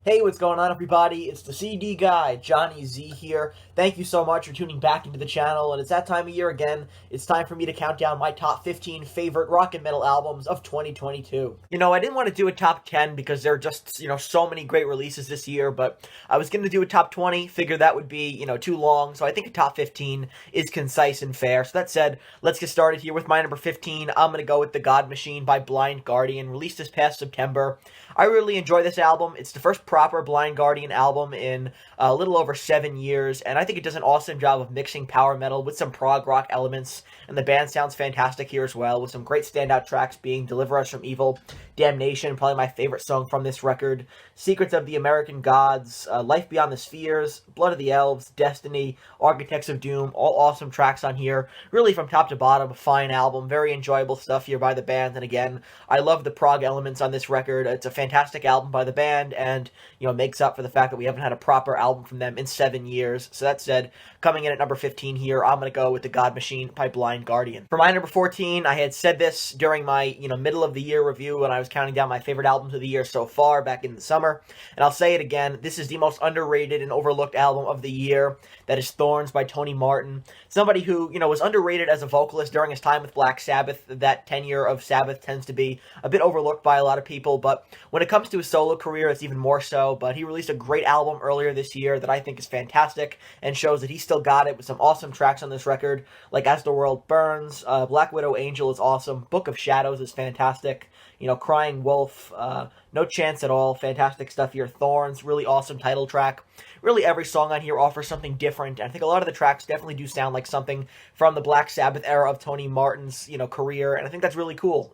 Hey, what's going on, everybody? It's the CD guy, Johnny Z here. Thank you so much for tuning back into the channel, and it's that time of year again. It's time for me to count down my top 15 favorite rock and metal albums of 2022. I didn't want to do a top 10 because there are just, so many great releases this year, but I was going to do a top 20, figured that would be, too long, so I think a top 15 is concise and fair. So that said, let's get started here with my number 15. I'm going to go with The God Machine by Blind Guardian, released this past September. I really enjoy this album. It's the first proper Blind Guardian album in a little over 7 years, and I think it does an awesome job of mixing power metal with some prog rock elements, and the band sounds fantastic here as well, with some great standout tracks being Deliver Us from Evil, Damnation, probably my favorite song from this record, Secrets of the American Gods, Life Beyond the Spheres, Blood of the Elves, Destiny, Architects of Doom, all awesome tracks on here, really from top to bottom, a fine album, very enjoyable stuff here by the band, and again, I love the prog elements on this record. It's a fantastic album by the band, and makes up for the fact that we haven't had a proper album from them in 7 years. So that said, coming in at number 15 here, I'm going to go with The God Machine by Blind Guardian. For my number 14, I had said this during my middle of the year review when I was counting down my favorite albums of the year so far back in the summer, and I'll say it again, this is the most underrated and overlooked album of the year. That is Thorns by Tony Martin. Somebody who, was underrated as a vocalist during his time with Black Sabbath. That tenure of Sabbath tends to be a bit overlooked by a lot of people, but when it comes to his solo career, it's even more so. But he released a great album earlier this year that I think is fantastic and shows that he still got it with some awesome tracks on this record, like As the World Burns, Black Widow Angel is awesome, Book of Shadows is fantastic, Crying Wolf, No Chance at All, fantastic stuff here, Thorns, really awesome title track. Really every song on here offers something different, and I think a lot of the tracks definitely do sound like something from the Black Sabbath era of Tony Martin's, career, and I think that's really cool,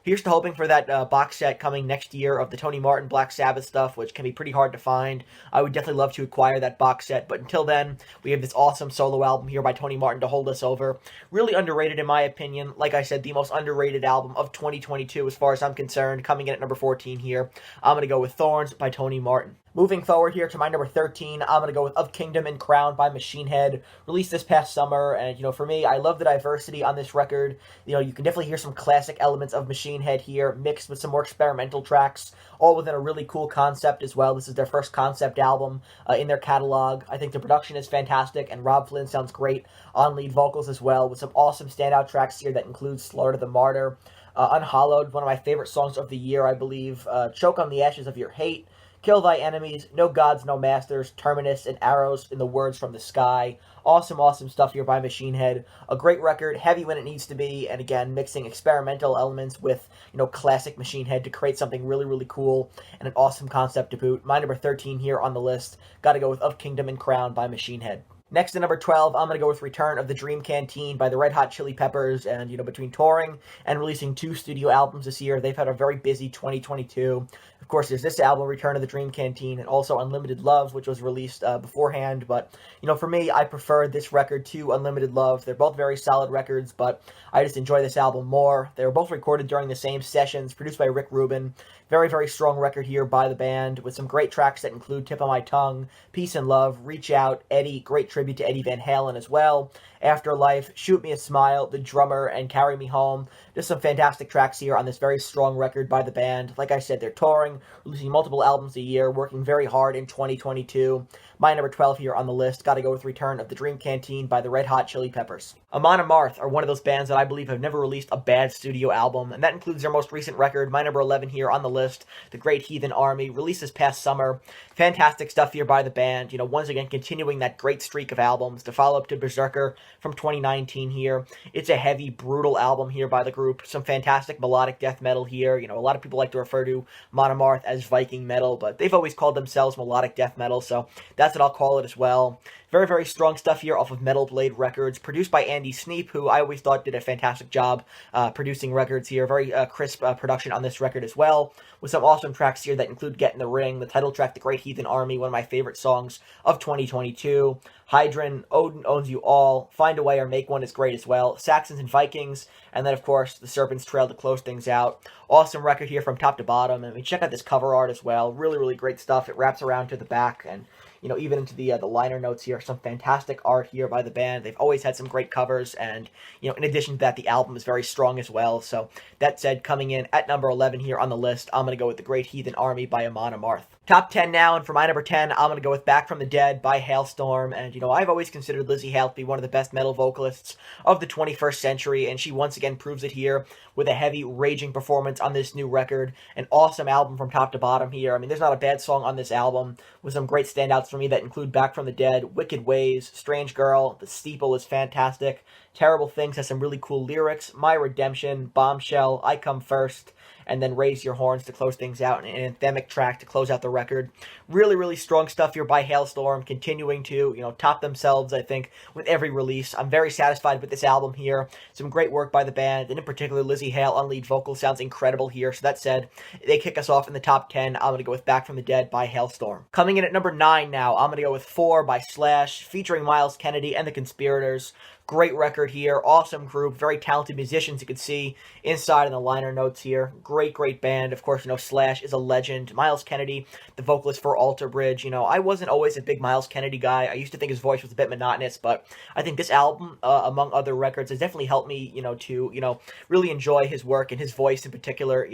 Here's to hoping for that box set coming next year of the Tony Martin Black Sabbath stuff, which can be pretty hard to find. I would definitely love to acquire that box set, but until then, we have this awesome solo album here by Tony Martin to hold us over. Really underrated in my opinion. Like I said, the most underrated album of 2022 as far as I'm concerned, coming in at number 14 here. I'm going to go with Thorns by Tony Martin. Moving forward here to my number 13, I'm going to go with Of Kingdom and Crown by Machine Head, released this past summer, and, for me, I love the diversity on this record. You can definitely hear some classic elements of Machine Head here, mixed with some more experimental tracks, all within a really cool concept as well. This is their first concept album in their catalog. I think the production is fantastic, and Rob Flynn sounds great on lead vocals as well, with some awesome standout tracks here that include Slaughter the Martyr, Unhallowed, one of my favorite songs of the year, I believe, Choke on the Ashes of Your Hate, Kill Thy Enemies, No Gods, No Masters, Terminus, and Arrows in the Words from the Sky. Awesome, awesome stuff here by Machine Head. A great record, heavy when it needs to be, and again, mixing experimental elements with, classic Machine Head to create something really, really cool, and an awesome concept to boot. My number 13 here on the list, gotta go with Of Kingdom and Crown by Machine Head. Next at number 12, I'm going to go with Return of the Dream Canteen by the Red Hot Chili Peppers, and, between touring and releasing 2 studio albums this year, they've had a very busy 2022. Of course, there's this album, Return of the Dream Canteen, and also Unlimited Love, which was released beforehand, but, for me, I prefer this record to Unlimited Love. They're both very solid records, but I just enjoy this album more. They were both recorded during the same sessions, produced by Rick Rubin. Very, very strong record here by the band, with some great tracks that include Tip of My Tongue, Peace and Love, Reach Out, Eddie, great tribute to Eddie Van Halen as well, Afterlife, Shoot Me a Smile, The Drummer, and Carry Me Home. Just some fantastic tracks here on this very strong record by the band. Like I said, they're touring, releasing multiple albums a year, working very hard in 2022. My number 12 here on the list, gotta go with Return of the Dream Canteen by the Red Hot Chili Peppers. Amon and Amarth are one of those bands that I believe have never released a bad studio album, and that includes their most recent record, my number 11 here on the list, The Great Heathen Army, released this past summer. Fantastic stuff here by the band, once again continuing that great streak of albums to follow up to Berserker from 2019 here. It's a heavy, brutal album here by the group. Some fantastic melodic death metal here. A lot of people like to refer to Amon and Amarth as Viking metal, but they've always called themselves melodic death metal, so that's what I'll call it as well. Very, very strong stuff here off of Metal Blade Records, produced by Andy Sneap, who I always thought did a fantastic job producing records here. Very crisp production on this record as well, with some awesome tracks here that include Get in the Ring, the title track, The Great Heathen Army, one of my favorite songs of 2022. Hydran, Odin Owns You All, Find a Way or Make One is great as well. Saxons and Vikings, and then, of course, The Serpent's Trail to close things out. Awesome record here from top to bottom. I mean, check out this cover art as well. Really, really great stuff. It wraps around to the back, and even into the liner notes here. Some fantastic art here by the band. They've always had some great covers, and, in addition to that, the album is very strong as well. So, that said, coming in at number 11 here on the list, I'm going to go with The Great Heathen Army by Amon Amarth. Top 10 now, and for my number 10, I'm going to go with Back from the Dead by Halestorm. And, I've always considered Lzzy Hale to be one of the best metal vocalists of the 21st century, and she once again proves it here with a heavy, raging performance on this new record. An awesome album from top to bottom here. I mean, there's not a bad song on this album, with some great standouts for me that include Back from the Dead, Wicked Ways, Strange Girl, The Steeple is fantastic, Terrible Things has some really cool lyrics, My Redemption, Bombshell, I Come First, and then Raise Your Horns to close things out, and an anthemic track to close out the record. Really, really strong stuff here by Halestorm, continuing to, top themselves, I think, with every release. I'm very satisfied with this album here. Some great work by the band, and in particular, Lzzy Hale on lead vocal sounds incredible here. So that said, they kick us off in the top 10. I'm going to go with Back from the Dead by Halestorm. Coming in at number 9 now, I'm going to go with 4 by Slash, featuring Myles Kennedy and the Conspirators. Great record here, awesome group, very talented musicians you can see inside in the liner notes here. Great band. Of course, Slash is a legend. Myles Kennedy, the vocalist for Alter Bridge. I wasn't always a big Myles Kennedy guy. I used to think his voice was a bit monotonous, but I think this album, among other records, has definitely helped me, to really enjoy his work and his voice in particular.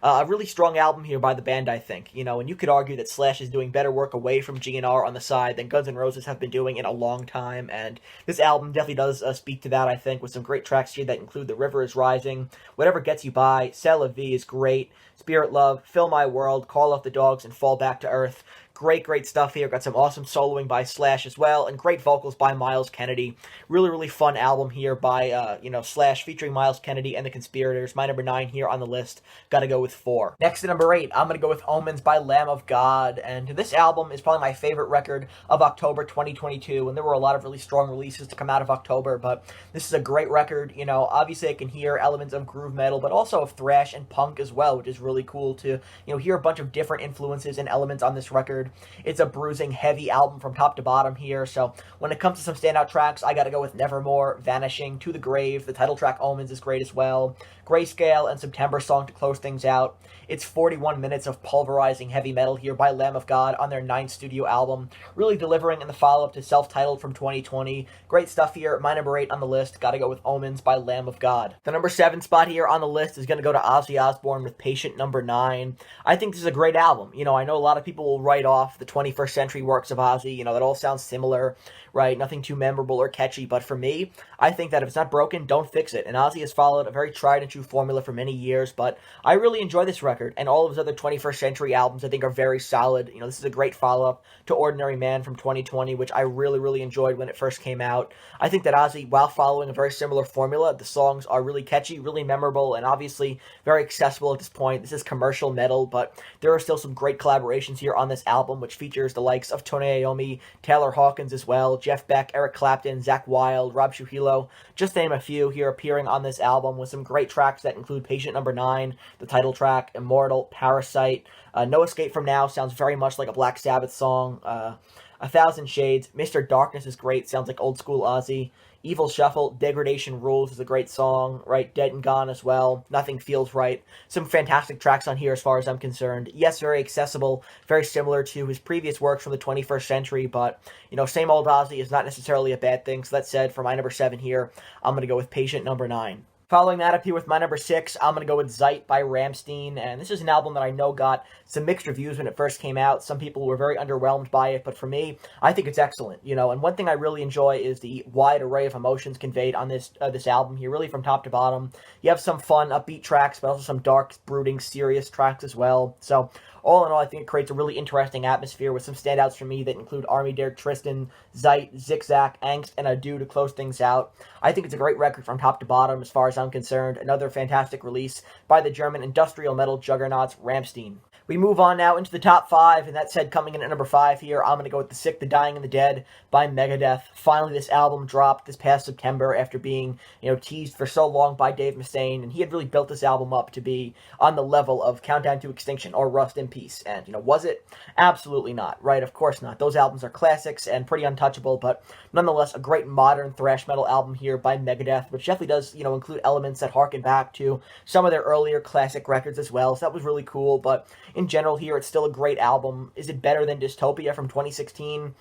A really strong album here by the band, I think. And you could argue that Slash is doing better work away from GNR on the side than Guns N' Roses have been doing in a long time, and this album definitely does speak to that, I think, with some great tracks here that include The River is Rising, Whatever Gets You By, C'est La Vie is great, Spirit Love, Fill My World, Call Off the Dogs, and Fall Back to Earth. Great stuff here. Got some awesome soloing by Slash as well, and great vocals by Myles Kennedy. Really fun album here by, Slash featuring Myles Kennedy and the Conspirators. My number 9 here on the list. Gotta go with 4. Next to number 8, I'm gonna go with Omens by Lamb of God, and this album is probably my favorite record of October 2022, and there were a lot of really strong releases to come out of October, but this is a great record. Obviously I can hear elements of groove metal, but also of thrash and punk as well, which is really cool to, hear a bunch of different influences and elements on this record. It's a bruising, heavy album from top to bottom here, so when it comes to some standout tracks, I gotta go with Nevermore, Vanishing, To the Grave, the title track Omens is great as well, Grayscale, and September Song to close things out. It's 41 minutes of pulverizing heavy metal here by Lamb of God on their 9th studio album, really delivering in the follow-up to Self-Titled from 2020. Great stuff here. My number 8 on the list, gotta go with Omens by Lamb of God. The number 7 spot here on the list is gonna go to Ozzy Osbourne with Patient number 9. I think this is a great album. I know a lot of people will write off the 21st century works of Ozzy, that all sounds similar, right? Nothing too memorable or catchy, but for me, I think that if it's not broken, don't fix it. And Ozzy has followed a very tried and true formula for many years, but I really enjoy this record, and all of his other 21st century albums I think are very solid. This is a great follow-up to Ordinary Man from 2020, which I really enjoyed when it first came out. I think that Ozzy, while following a very similar formula, the songs are really catchy, really memorable, and obviously very accessible at this point. This is commercial metal, but there are still some great collaborations here on this album, which features the likes of Tony Iommi, Taylor Hawkins as well, Jeff Beck, Eric Clapton, Zakk Wylde, Rob Trujillo, just to name a few here appearing on this album, with some great tracks that include Patient number 9, the title track, Immortal, Parasite, No Escape From Now sounds very much like a Black Sabbath song, A Thousand Shades, Mr. Darkness is great, sounds like old school Ozzy, Evil Shuffle, Degradation Rules is a great song, right? Dead and Gone as well, Nothing Feels Right. Some fantastic tracks on here as far as I'm concerned. Yes, very accessible, very similar to his previous works from the 21st century, but, same old Ozzy is not necessarily a bad thing. So that said, for my number 7 here, I'm going to go with Patient number 9. Following that up here with my number 6, I'm going to go with Zeit by Rammstein, and this is an album that I know got some mixed reviews when it first came out. Some people were very underwhelmed by it, but for me, I think it's excellent, and one thing I really enjoy is the wide array of emotions conveyed on this album here, really from top to bottom. You have some fun, upbeat tracks, but also some dark, brooding, serious tracks as well, so all in all, I think it creates a really interesting atmosphere with some standouts for me that include Army Der Tristan, Zeit, Zigzag, Angst, and Adieu to close things out. I think it's a great record from top to bottom as far as I'm concerned. Another fantastic release by the German industrial metal juggernauts Rammstein. We move on now into the top 5, and that said, coming in at number 5 here, I'm going to go with The Sick, the Dying, and the Dead by Megadeth. Finally, this album dropped this past September after being, teased for so long by Dave Mustaine, and he had really built this album up to be on the level of Countdown to Extinction or Rust in Peace. And, was it? Absolutely not, right? Of course not. Those albums are classics and pretty untouchable, but nonetheless, a great modern thrash metal album here by Megadeth, which definitely does, include elements that harken back to some of their earlier classic records as well, so that was really cool, but in general here, it's still a great album. Is it better than Dystopia from 2016?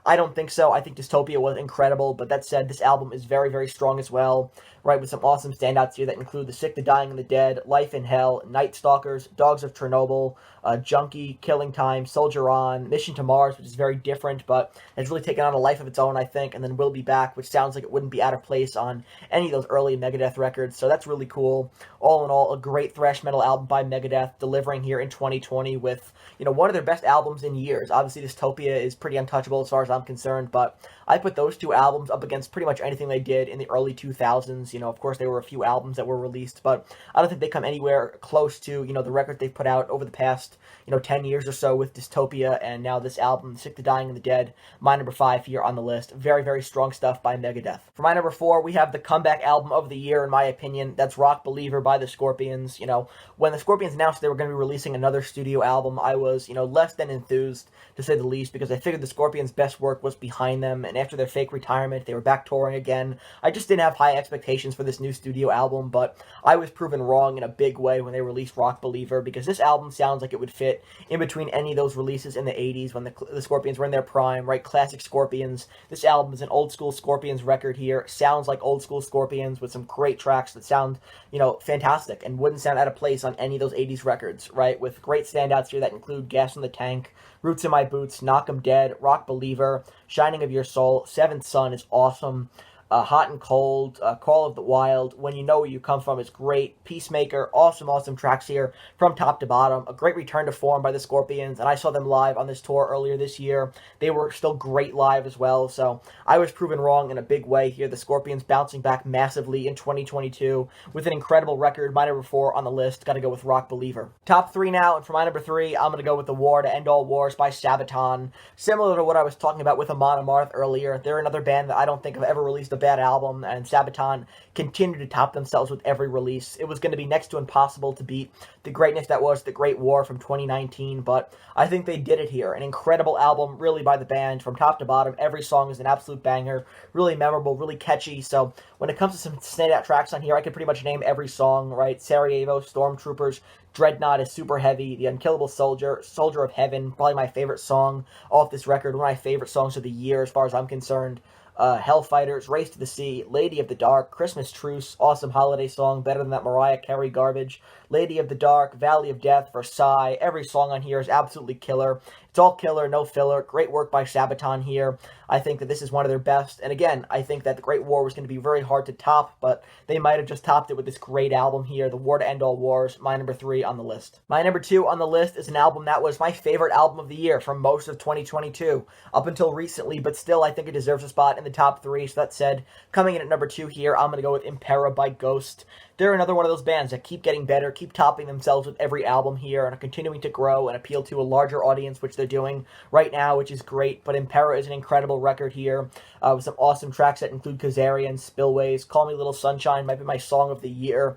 I don't think so. I think Dystopia was incredible, but that said, this album is very strong as well. right, with some awesome standouts here that include The Sick, the Dying, and the Dead, Life in Hell, Night Stalkers, Dogs of Chernobyl, Junkie, Killing Time, Soldier On, Mission to Mars, which is very different, but has really taken on a life of its own, I think, and then We'll Be Back, which sounds like it wouldn't be out of place on any of those early Megadeth records, so that's really cool. All in all, a great thrash metal album by Megadeth, delivering here in 2020 with, one of their best albums in years. Obviously, Dystopia is pretty untouchable as far as I'm concerned, but I put those two albums up against pretty much anything they did in the early 2000s. Of course, there were a few albums that were released, but I don't think they come anywhere close to, the record they've put out over the past, 10 years or so with Dystopia, and now this album, Sick, the Dying, and the Dead, my number 5 here on the list. Very, very strong stuff by Megadeth. For my number 4, we have the comeback album of the year, in my opinion. That's Rock Believer by the Scorpions. When the Scorpions announced they were going to be releasing another studio album, I was, less than enthused, to say the least, because I figured the Scorpions' best work was behind them, and after their fake retirement, they were back touring again. I just didn't have high expectations for this new studio album, but I was proven wrong in a big way when they released Rock Believer, because this album sounds like it would fit in between any of those releases in the 80s when the Scorpions were in their prime, right? Classic Scorpions. This album is an old school Scorpions record here. Sounds like old school Scorpions with some great tracks that sound, fantastic and wouldn't sound out of place on any of those 80s records, right? With great standouts here that include Gas in the Tank, Roots in My Boots, Knock 'em Dead, Rock Believer, Shining of Your Soul, Seventh Son is awesome. Hot and Cold, Call of the Wild, When You Know Where You Come From is great. Peacemaker, awesome tracks here from top to bottom. A great return to form by the Scorpions, and I saw them live on this tour earlier this year. They were still great live as well, so I was proven wrong in a big way here. The Scorpions bouncing back massively in 2022 with an incredible record. My number 4 on the list, gotta go with Rock Believer. Top 3 now, and for my number 3, I'm gonna go with The War to End All Wars by Sabaton. Similar to what I was talking about with Amon Amarth earlier, they're another band that I don't think have ever released a bad album, and Sabaton continued to top themselves with every release. It was going to be next to impossible to beat the greatness that was The Great War from 2019, but I think they did it here. An incredible album, really, by the band, from top to bottom. Every song is an absolute banger, really memorable, really catchy, so when it comes to some standout tracks on here, I can pretty much name every song, right? Sarajevo, Stormtroopers, Dreadnought is super heavy, The Unkillable Soldier, Soldier of Heaven, probably my favorite song off this record, one of my favorite songs of the year as far as I'm concerned. Hellfighters, Race to the Sea, Lady of the Dark, Christmas Truce, awesome holiday song, better than that Mariah Carey garbage, Lady of the Dark, Valley of Death, Versailles. Every song on here is absolutely killer. It's all killer, no filler. Great work by Sabaton here. I think that this is one of their best. And again, I think that The Great War was going to be very hard to top, but they might have just topped it with this great album here, The War to End All Wars, my number 3 on the list. My number 2 on the list is an album that was my favorite album of the year from most of 2022, up until recently, but still I think it deserves a spot in the top 3. So that said, coming in at number 2 here, I'm going to go with Impera by Ghost. They're another one of those bands that keep getting better, keep topping themselves with every album here, and are continuing to grow and appeal to a larger audience, which they're doing right now, which is great. But Impera is an incredible record here, with some awesome tracks that include Kazarian, Spillways, Call Me Little Sunshine might be my song of the year.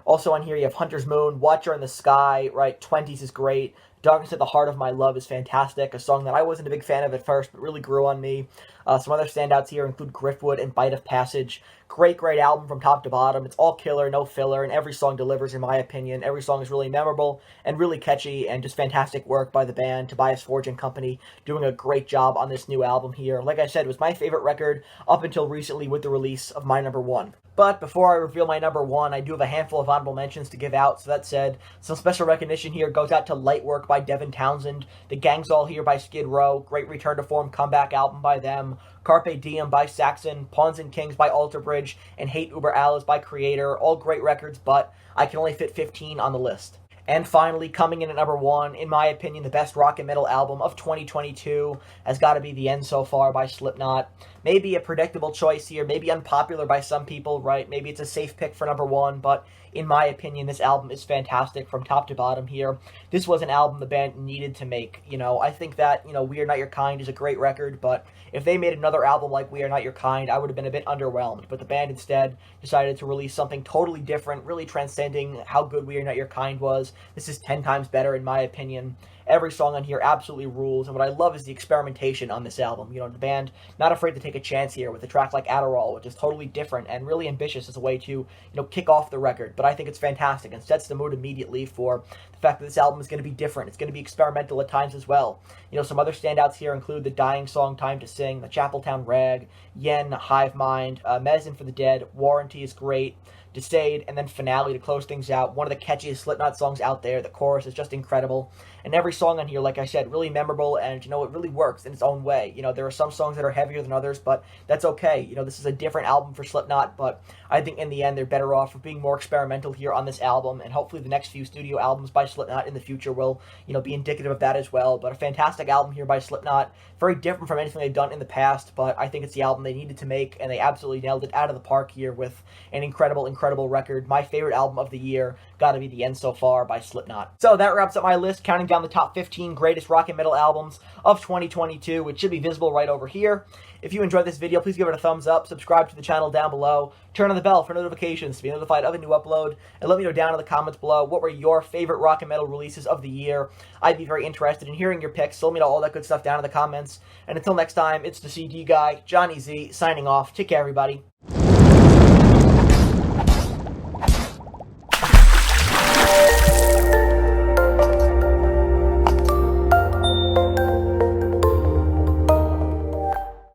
Also on here you have Hunter's Moon, Watcher in the Sky, right? 20s is great. Darkness at the Heart of My Love is fantastic, a song that I wasn't a big fan of at first, but really grew on me. Some other standouts here include Griftwood and Bite of Passage. Great album from top to bottom. It's all killer, no filler, and every song delivers in my opinion. Every song is really memorable and really catchy, and just fantastic work by the band, Tobias Forge and company, doing a great job on this new album here. Like I said, it was my favorite record up until recently with the release of my number 1. But before I reveal my number 1, I do have a handful of honorable mentions to give out. So that said, some special recognition here goes out to Lightwork by Devin Townsend, The Gang's All Here by Skid Row, great return to form comeback album by them, Carpe Diem by Saxon, Pawns and Kings by Alter Bridge, and Hate Uber Alles by Creator. All great records, but I can only fit 15 on the list. And finally, coming in at number 1, in my opinion, the best rock and metal album of 2022 has got to be The End So Far by Slipknot. Maybe a predictable choice here, maybe unpopular by some people, right? Maybe it's a safe pick for number 1, but in my opinion, this album is fantastic from top to bottom here. This was an album the band needed to make. I think that, We Are Not Your Kind is a great record, but if they made another album like We Are Not Your Kind, I would have been a bit underwhelmed. But the band instead decided to release something totally different, really transcending how good We Are Not Your Kind was. This is 10 times better in my opinion. Every song on here absolutely rules, and what I love is the experimentation on this album. You know, the band not afraid to take a chance here with a track like Adderall, which is totally different and really ambitious as a way to, you know, kick off the record. But I think it's fantastic and sets the mood immediately for the fact that this album is going to be different. It's going to be experimental at times as well. You know, some other standouts here include the Dying song Time to Sing, the Chapeltown Rag, Yen, Hive Mind, Medicine for the Dead, Warranty is great, Decade, and then Finale to close things out. One of the catchiest Slipknot songs out there. The chorus is just incredible. And every song on here, like I said, really memorable, and, you know, it really works in its own way. You know, there are some songs that are heavier than others, but that's okay. You know, this is a different album for Slipknot, but I think in the end they're better off for being more experimental here on this album, and hopefully the next few studio albums by Slipknot in the future will, you know, be indicative of that as well. But a fantastic album here by Slipknot. Very different from anything they've done in the past, but I think it's the album they needed to make, and they absolutely nailed it out of the park here with an incredible record. My favorite album of the year, gotta be The End So Far by Slipknot. So that wraps up my list, counting down the top 15 greatest rock and metal albums of 2022, which should be visible right over here. If you enjoyed this video, please give it a thumbs up, subscribe to the channel down below, turn on the bell for notifications to be notified of a new upload, and let me know down in the comments below what were your favorite rock and metal releases of the year. I'd be very interested in hearing your picks, so let me know all that good stuff down in the comments. And until next time, it's the CD guy, Johnny Z, signing off. Take care, everybody.